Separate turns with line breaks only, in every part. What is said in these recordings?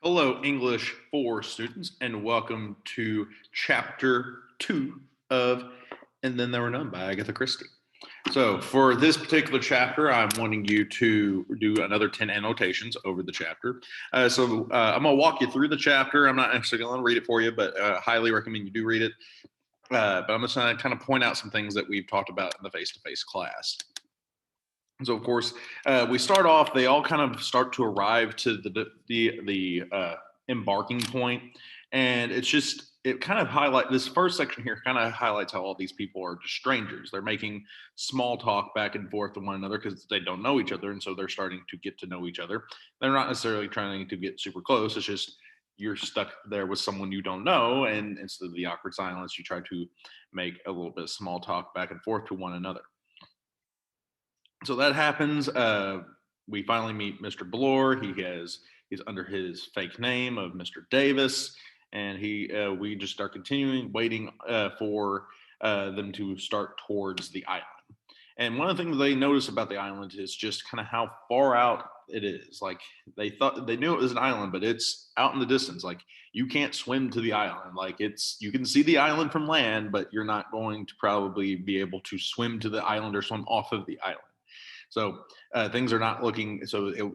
Hello, English 4 students, and welcome to Chapter 2 of And Then There Were None by Agatha Christie. So, for this particular chapter, I'm wanting you to do another 10 annotations over the chapter. I'm going to walk you through the chapter. I'm not actually going to read it for you, but highly recommend you do read it. But I'm just going to kind of point out some things that we've talked about in the face-to-face class. So of course, we start off. They all kind of start to arrive to the embarking point, and it kind of highlight this first section here kind of highlights how all these people are just strangers. They're making small talk back and forth to one another because they don't know each other, and so they're starting to get to know each other. They're not necessarily trying to get super close. It's just you're stuck there with someone you don't know, and instead of the awkward silence, you try to make a little bit of small talk back and forth to one another. So that happens. We finally meet Mr. Bloor. He's under his fake name of Mr. Davis, and we just start continuing waiting for them to start towards the island. And one of the things they notice about the island is just kind of how far out it is. Like they knew it was an island, but it's out in the distance. Like you can't swim to the island. Like you can see the island from land, but you're not going to probably be able to swim to the island or swim off of the island. So things are not looking,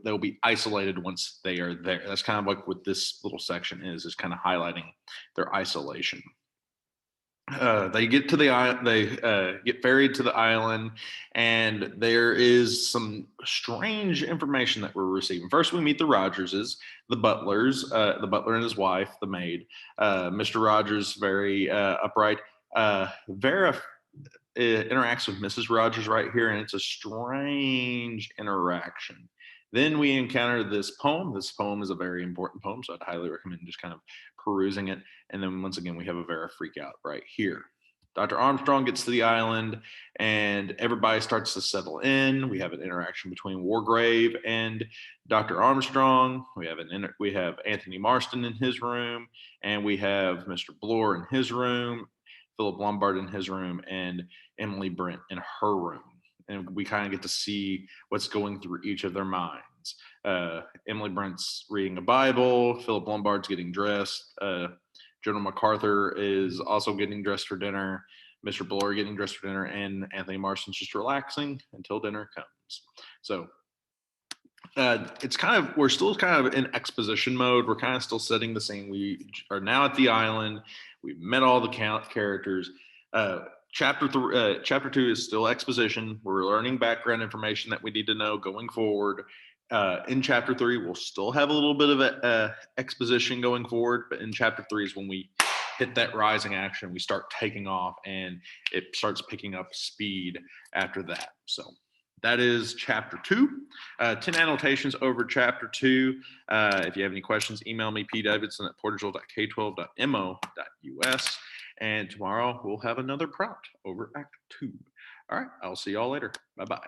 they'll be isolated once they are there. That's kind of like what this little section is kind of highlighting their isolation. They get to the island, they get ferried to the island, and there is some strange information that we're receiving. First, we meet the Rogerses, the butlers, the butler and his wife, the maid. Mr. Rogers, very upright. Vera interacts with Mrs. Rogers right here, and it's a strange interaction. Then we encounter this poem. This poem is a very important poem, so I'd highly recommend just kind of perusing it. And then once again, we have a Vera freak out right here. Dr. Armstrong gets to the island, and everybody starts to settle in. We have an interaction between Wargrave and Dr. Armstrong. We have Anthony Marston in his room, and we have Mr. Bloor in his room, Philip Lombard in his room, and Emily Brent in her room. And we kind of get to see what's going through each of their minds. Emily Brent's reading a Bible. Philip Lombard's getting dressed. General MacArthur is also getting dressed for dinner. Mr. Bloor getting dressed for dinner, and Anthony Marston's just relaxing until dinner comes. So we're still kind of in exposition mode. We're kind of still setting the scene. We are now at the island. We've met all the characters. Chapter 2 is still exposition. We're learning background information that we need to know going forward. In chapter 3, we'll still have a little bit of exposition going forward, but in chapter 3 is when we hit that rising action. We start taking off, and it starts picking up speed after that. So that is chapter 2. 10 annotations over chapter 2. If you have any questions, email me, pdavidson@portugal.k12.mo.us. And tomorrow we'll have another prompt over Act 2. All right, I'll see y'all later. Bye-bye.